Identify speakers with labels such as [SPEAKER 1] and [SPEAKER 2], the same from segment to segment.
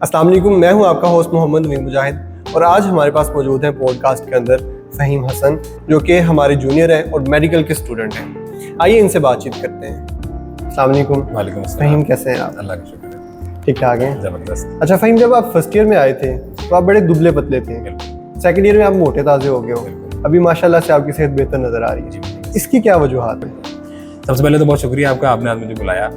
[SPEAKER 1] अस्सलाम वालेकुम, मैं हूं आपका होस्ट मोहम्मद नवीन मुजाहिद और आज हमारे पास मौजूद हैं पॉडकास्ट के अंदर फ़हीम हसन, जो कि हमारे जूनियर हैं और मेडिकल के स्टूडेंट हैं। आइए इनसे बातचीत करते हैं। अस्सलाम वालेकुम।
[SPEAKER 2] वालेकुम अस्सलाम।
[SPEAKER 1] फ़हीम, कैसे हैं आप?
[SPEAKER 2] अल्लाह का शुक्र है,
[SPEAKER 1] ठीक ठाक हैं?
[SPEAKER 2] ज़बरदस्त।
[SPEAKER 1] अच्छा फ़हीम, जब आप फर्स्ट ईयर में आए थे तो आप बड़े दुबले पतले थे। सेकेंड ईयर में आप मोटे ताज़े हो गए हो। अभी माशाल्लाह से आपकी सेहत बेहतर नज़र आ रही है। इसकी क्या वजूहात है?
[SPEAKER 2] सबसे पहले तो बहुत शुक्रिया आपका, आपने आज मुझे बुलाया।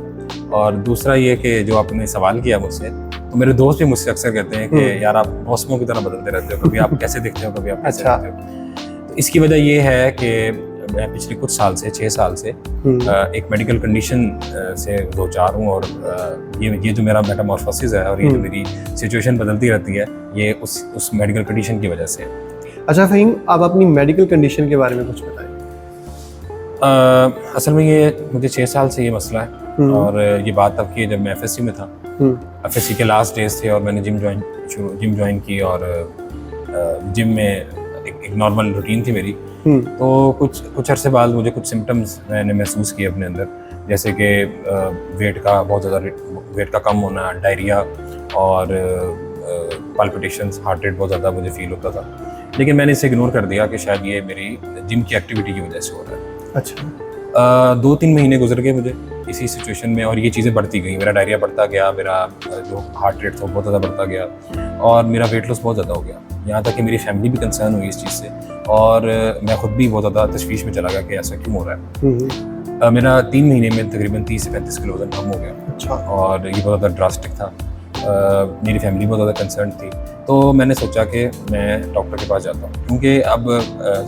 [SPEAKER 2] और दूसरा ये कि जो आपने सवाल किया मुझसे, तो मेरे दोस्त भी मुझसे अक्सर कहते हैं कि यार आप मौसमों की तरह बदलते रहते हो, कभी आप कैसे दिखते हो, कभी आप कैसे
[SPEAKER 1] अच्छा।
[SPEAKER 2] दिखते हो। तो इसकी वजह ये है कि मैं पिछले कुछ साल से 6 साल से एक मेडिकल कंडीशन से दो चार हूँ। और ये जो मेरा मेटामॉर्फोसिस है और ये जो मेरी सिचुएशन बदलती रहती है, ये उस मेडिकल कंडीशन की वजह से।
[SPEAKER 1] अच्छा फ़हीम, आप अपनी मेडिकल कंडीशन के बारे में कुछ बताएं।
[SPEAKER 2] असल में ये मुझे 6 साल से ये मसला है। और ये बात तब की जब मैं एफएससी में था। एफएससी के लास्ट डेज थे और मैंने जिम ज्वाइन की। और जिम में एक नॉर्मल रूटीन थी मेरी। तो कुछ अरसे बाद मुझे कुछ सिम्टम्स मैंने महसूस किए अपने अंदर, जैसे कि वेट का कम होना, डायरिया और पाल्पिटेशंस, हार्ट रेट बहुत ज़्यादा मुझे फील होता था। लेकिन मैंने इसे इग्नोर कर दिया कि शायद ये मेरी जिम की एक्टिविटी की वजह से हो रहा है।
[SPEAKER 1] अच्छा।
[SPEAKER 2] 2-3 महीने गुजर गए मुझे इसी सिचुएशन में और ये चीज़ें बढ़ती गई। मेरा डायरिया बढ़ता गया, मेरा जो हार्ट रेट था बहुत ज़्यादा बढ़ता गया और मेरा वेट लॉस बहुत ज़्यादा हो गया। यहाँ तक कि मेरी फैमिली भी कंसर्न हुई इस चीज़ से और मैं खुद भी बहुत ज़्यादा तशवीश में चला गया कि ऐसा क्यों हो रहा है। मेरा 3 महीने में तकरीबन 30 से 35 किलो वजन कम हो गया।
[SPEAKER 1] अच्छा।
[SPEAKER 2] और ये बहुत ज़्यादा ड्रास्टिक था। मेरी फैमिली बहुत ज़्यादा कंसर्न थी। तो मैंने सोचा कि मैं डॉक्टर के पास जाता हूँ, क्योंकि अब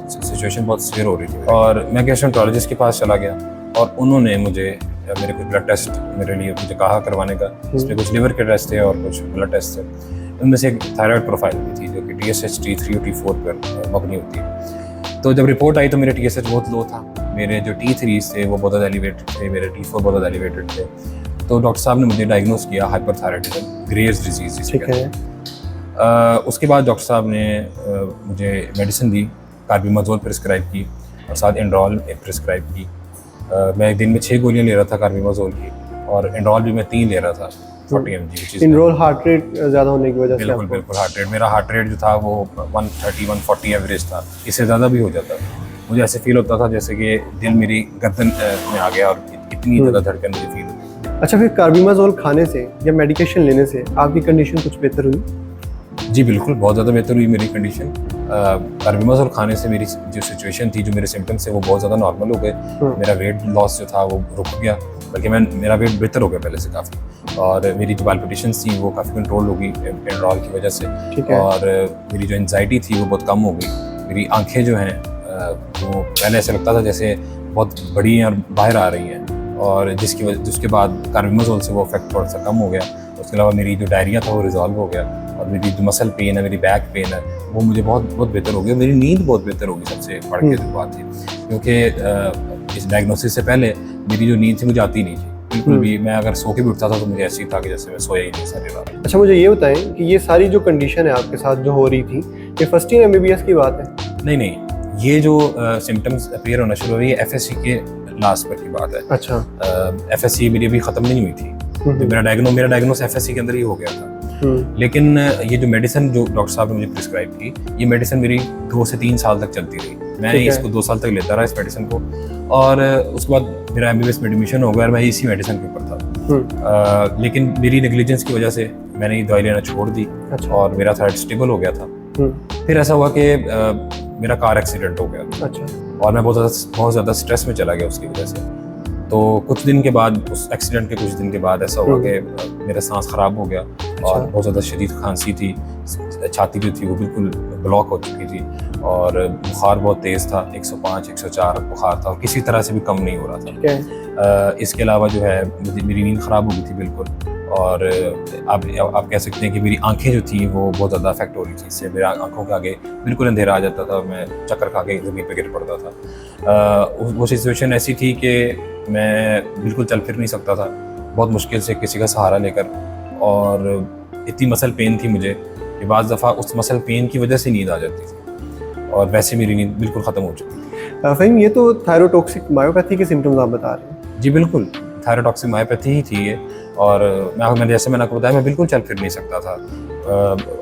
[SPEAKER 2] सिचुएशन बहुत सीवियर हो रही थी। और मैं गैस्ट्रोएंटरोलॉजिस्ट के पास चला गया और उन्होंने मेरे कुछ ब्लड टेस्ट मेरे लिए मुझे कहा करवाने का। इसमें कुछ लिवर के टेस्ट थे और कुछ ब्लड टेस्ट थे। उनमें से एक थायराइड प्रोफाइल भी थी, जो कि TSH T3 और T4 पर मबनी होती है। तो जब रिपोर्ट आई तो मेरे TSH बहुत लो था, मेरे जो T3 थे वो बहुत ज़्यादा एलिवेटेड थे, मेरे T4 बहुत ज़्यादा एलिवेटेड थे। तो डॉक्टर साहब ने मुझे डायग्नोस किया हाइपरथायराइडिज्म, ग्रेव्स डिजीज़ जिसे कहते हैं। उसके बाद डॉक्टर साहब ने मुझे मेडिसिन दी, कार्बिमाजोल प्रिस्क्राइब की और साथ एंड्रॉल प्रिस्क्राइब की। मैं एक दिन में 6 गोलियाँ ले रहा था कार्बिमाजोल की और एंड्रॉल भी मैं 3 ले रहा था 40 mg।
[SPEAKER 1] एंड्रॉल हार्ट रेट ज़्यादा होने की वजह से?
[SPEAKER 2] बिल्कुल हार्ट रेट, मेरा हार्ट रेट जो था वो 130-140 एवरेज था, इससे ज़्यादा भी हो जाता था। मुझे ऐसे फील होता था जैसे कि दिल मेरी गर्दन में आ गया और इतनी ज़्यादा धड़कन मुझे फील होती।
[SPEAKER 1] अच्छा, फिर कार्बिमाजोल खाने से या मेडिकेशन लेने से आपकी कंडीशन कुछ बेहतर हुई?
[SPEAKER 2] जी बिल्कुल, बहुत ज़्यादा बेहतर हुई मेरी कंडीशन। कार्बिमाजोल खाने से मेरी जो सिचुएशन थी, जो मेरे सिम्टम्स थे, वो बहुत ज़्यादा नॉर्मल हो गए। मेरा वेट लॉस जो था वो रुक गया, बल्कि मेरा वेट बेहतर हो गया पहले से काफ़ी। और मेरी जो पाल्पिटेशंस थी वो काफ़ी कंट्रोल हो गई एंड्रॉल की वजह से। और मेरी जो एंजाइटी थी वो बहुत कम हो गई। मेरी आँखें जो हैं वो पहले ऐसा लगता था जैसे बहुत बड़ी और बाहर आ रही हैं, और जिसके बाद कार्बिमाजोल से वो इफेक्ट थोड़ा सा कम हो गया। उसके अलावा मेरी जो डायरिया था वो रिजॉल्व हो गया और मेरी जो मसल पेन है, मेरी बैक पेन है, वो मुझे बहुत बेहतर हो गई। मेरी नींद बहुत बेहतर होगी, सबसे बड़ के जो बात थी, क्योंकि इस डायग्नोसिस से पहले मेरी जो नींद थी मुझे आती नहीं थी बिल्कुल भी। मैं अगर सो के भी उठता था तो मुझे ऐसे ही था कि जैसे मैं सोया ही नहीं सारी रात।
[SPEAKER 1] अच्छा, मुझे ये बताएं कि ये सारी जो कंडीशन है आपके साथ जो हो रही थी, ये फर्स्ट ईयर MBBS की बात है?
[SPEAKER 2] नहीं, ये जो सिम्टम्स अपीयर होना शुरू हुई है FSC के लास्ट पर की बात है।
[SPEAKER 1] अच्छा।
[SPEAKER 2] FSC मेरी अभी ख़त्म नहीं हुई थी। तो मेरा डायग्नोस FSC के अंदर ही हो गया था। लेकिन ये जो मेडिसिन जो डॉक्टर साहब ने मुझे प्रिस्क्राइब की, ये मेडिसिन मेरी 2 से 3 साल तक चलती रही। मैं इसको 2 साल तक लेता रहा इस मेडिसिन को, और उसके बाद मेरा MBBS में एडमिशन हो गया और मैं इसी मेडिसिन के ऊपर था। लेकिन मेरी नेग्लिजेंस की वजह से मैंने ये दवाई लेना छोड़ दी।
[SPEAKER 1] अच्छा।
[SPEAKER 2] और मेरा थायराइड स्टेबल हो गया था। फिर ऐसा हुआ कि मेरा कार एक्सीडेंट हो गया।
[SPEAKER 1] अच्छा।
[SPEAKER 2] और मैं बहुत ज़्यादा स्ट्रेस में चला गया उसकी वजह से। तो कुछ दिन के बाद, उस एक्सीडेंट के कुछ दिन के बाद ऐसा हुआ कि मेरा सांस ख़राब हो गया। और बहुत ज़्यादा शदीद खांसी थी, छाती जो थी वो बिल्कुल ब्लॉक हो चुकी थी और बुखार बहुत तेज़ था, 105-104 बुखार था और किसी तरह से भी कम नहीं हो रहा था। इसके अलावा जो है मेरी नींद ख़राब हो गई थी बिल्कुल। और आप कह सकते हैं कि मेरी आंखें जो थी वो बहुत ज़्यादा अफेक्ट हो रही थी। इससे मेरा आंखों के आगे बिल्कुल अंधेरा आ जाता था, मैं चक्कर खा के ज़मीन पे गिर पड़ता था। वो सिचुएशन ऐसी थी कि मैं बिल्कुल चल फिर नहीं सकता था, बहुत मुश्किल से किसी का सहारा लेकर। और इतनी मसल पेन थी मुझे कि बाज़ दफ़ा उस मसल पेन की वजह से नींद आ जाती थी और वैसे मेरी नींद बिल्कुल ख़त्म हो चुकी थी।
[SPEAKER 1] फ़हीम, ये तो थायरोटॉक्सिक मायोपैथी के सिम्टम्स आप बता रहे हैं?
[SPEAKER 2] जी बिल्कुल, थायरोटॉक्सिक मायोपैथी ही थी ये। और मैंने जैसे मैंने आपको बताया, मैं बिल्कुल चल फिर नहीं सकता था।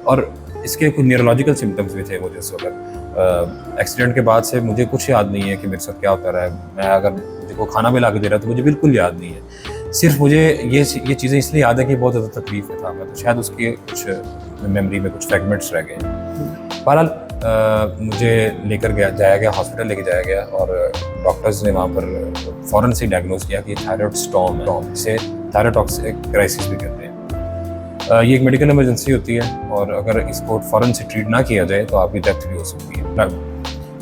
[SPEAKER 2] और इसके कुछ न्यूरोलॉजिकल सिम्टम्स भी थे मुझे उस वक्त। एक्सीडेंट के बाद से मुझे कुछ याद नहीं है कि मेरे साथ क्या होता रहा है। मैं अगर मुझे को खाना भी ला के दे रहा तो मुझे बिल्कुल याद नहीं है। सिर्फ मुझे ये चीज़ें इसलिए याद है कि बहुत ज़्यादा तकलीफ में था मैं, तो शायद उसके कुछ मेमोरी में कुछ फ्रैगमेंट्स रह गए। बहरहाल मुझे जाया गया हॉस्पिटल, लेके जाया गया, और डॉक्टर्स ने वहाँ पर फ़ौरन से डायग्नोज किया कि थायराइड स्टॉर्म है, जिसे थायराइडॉक्सिक क्राइसिस भी कहते हैं। ये एक मेडिकल इमरजेंसी होती है, और अगर इसको फ़ौरन से ट्रीट ना किया जाए तो आपकी डेथ भी हो सकती है।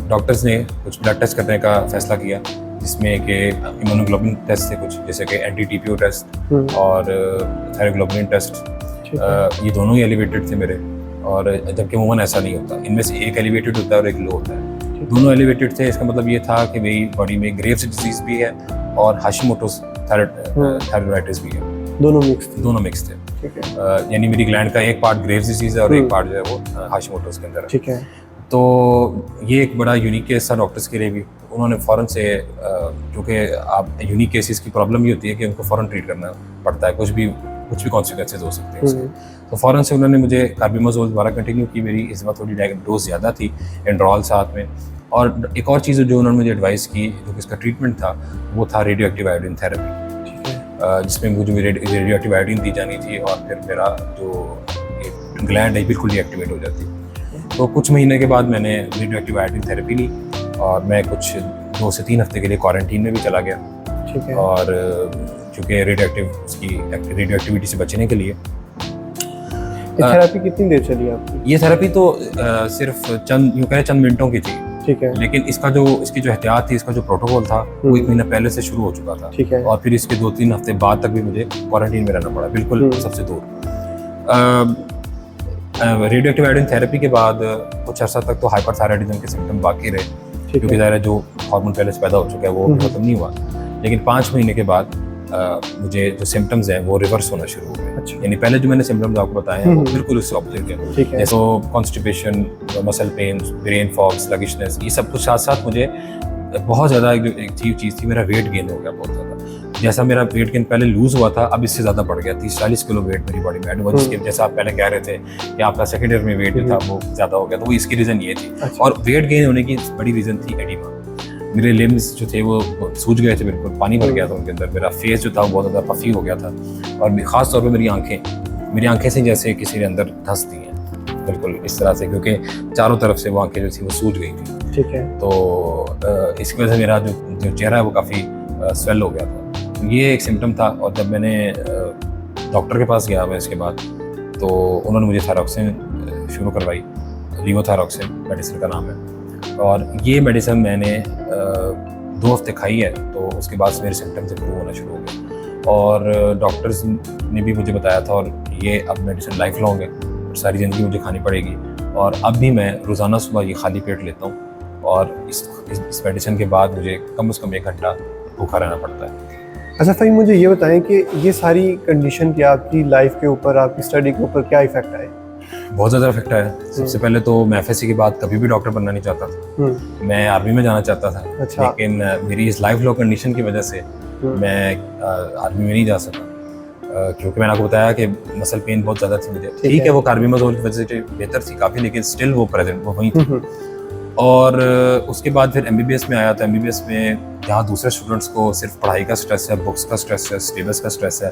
[SPEAKER 2] डॉक्टर्स ने कुछ ब्लड टेस्ट करने का फैसला किया, जिसमें कि इम्यूनोग्लोबुलिन टेस्ट थे कुछ, जैसे कि एंटी-टीपीओ टेस्ट और थायरोग्लोबुलिन टेस्ट। ये दोनों ही एलिवेटेड थे मेरे, और जबकि अमूमन ऐसा नहीं होता। इनमें से एक एलिवेटेड होता है और एक लो होता है। दोनों एलिवेटेड थे। इसका मतलब ये था कि मेरी बॉडी में ग्रेव्स डिजीज़ भी है और हाशिमोटोस थायराइडाइटिस भी है। दोनों मिक्स थे। यानी मेरी ग्लैंड का एक पार्ट ग्रेव्स डिजीज़ है और एक पार्ट जो है वो हाशिमोटोस के अंदर है।
[SPEAKER 1] ठीक है।
[SPEAKER 2] तो ये एक बड़ा यूनिक केस था डॉक्टर्स के लिए भी। उन्होंने फ़ौरन से, क्योंकि आप यूनिक केसेस की प्रॉब्लम ये होती है कि उनको फ़ौरन ट्रीट करना पड़ता है, कुछ भी कॉन्सिक्वेंसेज हो सकते हैं उसके। तो फ़ौरन से उन्होंने मुझे कार्बिमाज़ोल दोबारा कंटिन्यू की। मेरी इस बार थोड़ी डोज ज़्यादा थी, एंड्रॉल साथ में। और एक और चीज़ जो उन्होंने मुझे एडवाइस की, जो कि इसका ट्रीटमेंट था, वो था रेडियो एक्टिव आयोडीन थेरेपी, जिसमें मुझे रेडियो एक्टिव आयोडीन दी जानी थी, और फिर मेरा जो ग्लैंड है बिल्कुल डीएक्टिवेट हो जाती। तो कुछ महीने के बाद मैंने रेडियो एक्टिव आयोडीन थेरेपी ली, और मैं कुछ 2 से 3 हफ्ते के लिए क्वारंटीन में भी चला गया।
[SPEAKER 1] ठीक है।
[SPEAKER 2] और चूँकि रेडियो एक्टिविटी से बचने के लिए।
[SPEAKER 1] थेरेपी कितनी देर चली आपकी?
[SPEAKER 2] ये थेरेपी तो सिर्फ चंद मिनटों की थी।
[SPEAKER 1] ठीक है।
[SPEAKER 2] लेकिन इसकी जो एहतियात थी, इसका जो प्रोटोकॉल था, वो 1 महीना पहले से शुरू हो चुका था।
[SPEAKER 1] ठीक है।
[SPEAKER 2] और फिर इसके 2-3 हफ्ते बाद तक भी मुझे क्वारंटीन में रहना पड़ा, बिल्कुल सबसे दूर। रेडियो एक्टिव आयोडीन थेरेपी के बाद कुछ अर्सा तक तो हाइपरथायराइडिज्म के सिम्टम बाकी रहे, क्योंकि ज़ाहिर है जो हार्मोन पहले से पैदा हो चुका है वो खत्म नहीं हुआ। लेकिन 5 महीने के बाद मुझे जो सिम्टम्स हैं वो रिवर्स होना शुरू हो गए।
[SPEAKER 1] अच्छा।
[SPEAKER 2] यानी पहले जो मैंने सिम्टम्स आपको बताए हैं वो बिल्कुल उससे ऑपोजिट है। जैसे constipation, muscle pain, brain fog, sluggishness, ये सब कुछ साथ साथ मुझे बहुत ज़्यादा एक चीज़ थी, मेरा वेट गेन हो गया बहुत ज़्यादा। जैसा मेरा वेट गेन पहले लूज़ हुआ था, अब इससे ज़्यादा बढ़ गया। 30-40 किलो वेट मेरी बॉडी में ऐड हुआ, जिसके जैसा आप पहले कह रहे थे कि आपका सेकेंड ईयर में वेट जो था वो ज़्यादा हो गया, तो वो इसकी रीज़न ये थी।
[SPEAKER 1] अच्छा।
[SPEAKER 2] और वेट गेन होने की बड़ी रीज़न थी एडिमा। मेरे लिम्स जो थे वो सूज गए थे, बिल्कुल पानी भर गया था उनके अंदर। मेरा फेस जो था वो बहुत ज़्यादा पफी हो गया था, और ख़ास तौर पे मेरी आंखें से जैसे किसी ने अंदर धंस दी हैं, बिल्कुल इस तरह से, क्योंकि चारों तरफ से वो आंखें जो थी वो सूज गई थी। ठीक है। तो इसकी वजह से मेरा जो चेहरा है वो काफ़ी स्वेल हो गया था। ये एक सिम्टम था। और जब मैंने डॉक्टर के पास गया मैं इसके बाद, तो उन्होंने मुझे थायरॉक्सिन शुरू करवाई। लीवोथायरॉक्सिन मेडिसिन का नाम है, और ये मेडिसिन मैंने 2 हफ्ते खाई है, तो उसके बाद से मेरे सिम्टम्स इम्प्रूव होना शुरू हो गए। और डॉक्टर्स ने भी मुझे बताया था, और ये अब मेडिसिन लाइफ लॉन्ग है, सारी ज़िंदगी मुझे खानी पड़ेगी। और अब भी मैं रोज़ाना सुबह ये खाली पेट लेता हूँ, और इस मेडिसिन के बाद मुझे कम से कम 1 घंटा भूखा रहना पड़ता है।
[SPEAKER 1] अच्छा फ़हीम, मुझे ये बताएं कि ये सारी कंडीशन की आपकी लाइफ के ऊपर, आपकी स्टडी के ऊपर क्या इफेक्ट आए?
[SPEAKER 2] बहुत ज़्यादा इफेक्ट आया। सबसे पहले तो मैं एफएससी के बाद कभी भी डॉक्टर बनना नहीं चाहता था। मैं आर्मी में जाना चाहता था। अच्छा। लेकिन मेरी इस लाइफ लॉ कंडीशन की वजह से मैं आर्मी में नहीं जा सका, क्योंकि मैंने आपको बताया कि मसल पेन बहुत ज़्यादा थी मुझे। ठीक है, वो कार्बिमाज़ोल की वजह से बेहतर थी काफ़ी, लेकिन स्टिल वो वहीं थी। और उसके बाद फिर एमबीबीएस में आया। तो एमबीबीएस में जहाँ दूसरे स्टूडेंट्स को सिर्फ पढ़ाई का स्ट्रेस है, बुक्स का स्ट्रेस है, सिलेबस का स्ट्रेस है,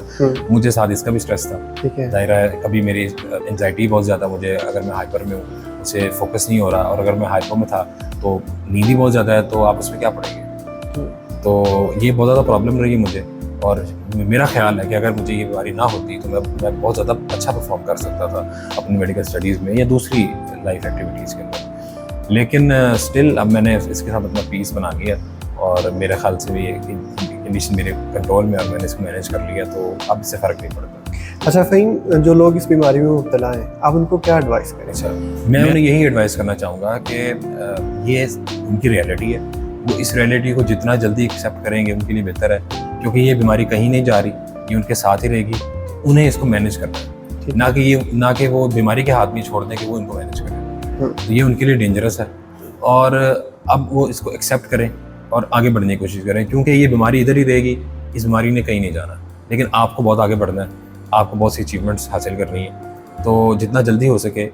[SPEAKER 2] मुझे साथ इसका भी स्ट्रेस था। जाहिर है, कभी मेरी एंजाइटी बहुत ज़्यादा, मुझे अगर मैं हाइपर में हूँ उसे फोकस नहीं हो रहा, और अगर मैं हाइपर में था तो नींद ही बहुत ज़्यादा है, तो आप उसमें क्या पढ़ेंगे। तो ये बहुत ज़्यादा प्रॉब्लम रही मुझे। और मेरा ख्याल है कि अगर मुझे ये बीमारी ना होती तो मैं बहुत ज़्यादा अच्छा परफॉर्म कर सकता था अपनी मेडिकल स्टडीज़ में या दूसरी लाइफ एक्टिविटीज़ के अंदर। लेकिन स्टिल अब मैंने इसके साथ अपना पीस बना लिया, और मेरे ख्याल से भी ये कंडीशन मेरे कंट्रोल में, और मैंने इसको मैनेज कर लिया, तो अब इससे फ़र्क नहीं पड़ता।
[SPEAKER 1] अच्छा फ़हीम, जो लोग इस बीमारी में मुब्तला हैं, आप उनको क्या एडवाइस करें?
[SPEAKER 2] अच्छा, मैं उन्हें यही एडवाइस करना चाहूँगा कि ये उनकी रियलिटी है, वो इस रियलिटी को जितना जल्दी एक्सेप्ट करेंगे उनके लिए बेहतर है, क्योंकि ये बीमारी कहीं नहीं जा रही, ये उनके साथ ही रहेगी। उन्हें इसको मैनेज करना है, ना कि वो बीमारी के हाथ में छोड़ दें कि वो इनको मैनेज करें। तो ये उनके लिए डेंजरस है, और अब वो इसको एक्सेप्ट करें और आगे बढ़ने की कोशिश करें, क्योंकि ये बीमारी इधर ही रहेगी, इस बीमारी ने कहीं नहीं जाना। लेकिन आपको बहुत आगे बढ़ना है, आपको बहुत सी अचीवमेंट्स हासिल करनी है। तो जितना जल्दी हो सके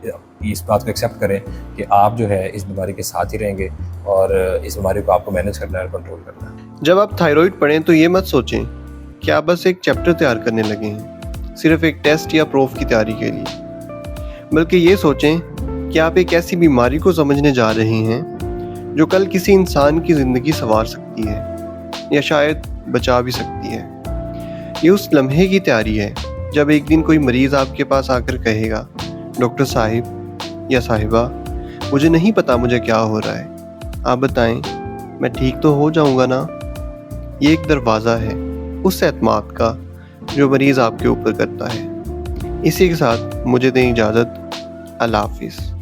[SPEAKER 2] इस बात को एक्सेप्ट करें कि आप जो है इस बीमारी के साथ ही रहेंगे और इस बीमारी को आपको मैनेज करना है, कंट्रोल करना है।
[SPEAKER 1] जब आप थायराइड पढ़ें तो ये मत सोचें कि आप बस एक चैप्टर तैयार करने लगे हैं, सिर्फ एक टेस्ट या प्रूफ की तैयारी के लिए, बल्कि ये सोचें कि आप एक ऐसी बीमारी को समझने जा रहे हैं जो कल किसी इंसान की ज़िंदगी संवार सकती है या शायद बचा भी सकती है। ये उस लम्हे की तैयारी है जब एक दिन कोई मरीज़ आपके पास आकर कहेगा, डॉक्टर साहिब या साहिबा, मुझे नहीं पता मुझे क्या हो रहा है, आप बताएं मैं ठीक तो हो जाऊंगा ना। ये एक दरवाज़ा है उस एतमाद का जो मरीज़ आपके ऊपर करता है। इसी के साथ मुझे दें इजाज़त। अल्लाह हाफिज़।